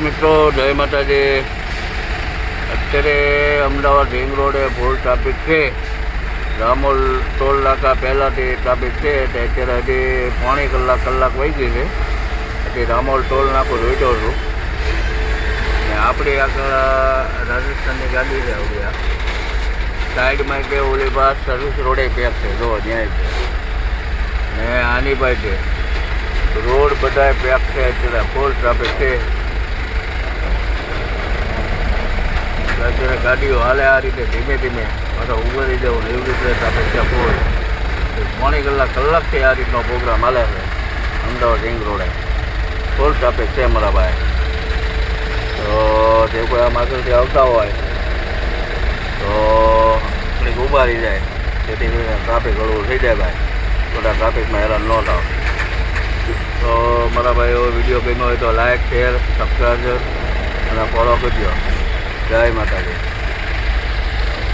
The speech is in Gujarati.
મિત્રો, જય માતાજી. અત્યારે અમદાવાદ રિંગ રોડે ફૂલ ટ્રાફિક છે. રામોલ ટોલ નાકા પહેલાંથી ટ્રાફિક છે. અત્યારે હજી પોણી કલાક વહી ગઈ છે. હજી રામોલ ટોલ નાકું જોઈતો છું. ને આપણી આગળ રાજસ્થાનની ગાડી છે. આવડી આ સાઈડમાં કે ઓલી બાદ સર્વિસ રોડે પેક છે. જો ત્યાં છે ને આની બાજુ રોડ બધા પેક છે. અત્યારે ફૂલ ટ્રાફિક છે. અત્યારે ગાડીઓ હાલે આ રીતે ધીમે ધીમે પાછા ઊભો રહી જવું ને એવી રીતે ટ્રાફિક છે ફૂલ. પોણી કલાકથી આ રીતનો પ્રોગ્રામ હાલે છે અમદાવાદ રિંગ રોડે. ફૂલ ટ્રાફિક છે મારા ભાઈ. તો જે કોઈ આમ આગળથી આવતા હોય તો થોડીક ઊભા રહી જાય, જેથી કરીને ટ્રાફિક હળવું થઈ જાય ભાઈ. બધા ટ્રાફિકમાં હેરાન ન થાવ. તો મારા ભાઈ એવો વિડીયો ગમ્યો હોય તો લાઈક, શેર, સબસ્ક્રાઈબ અને ફોલો કરજો. જય માતાજી.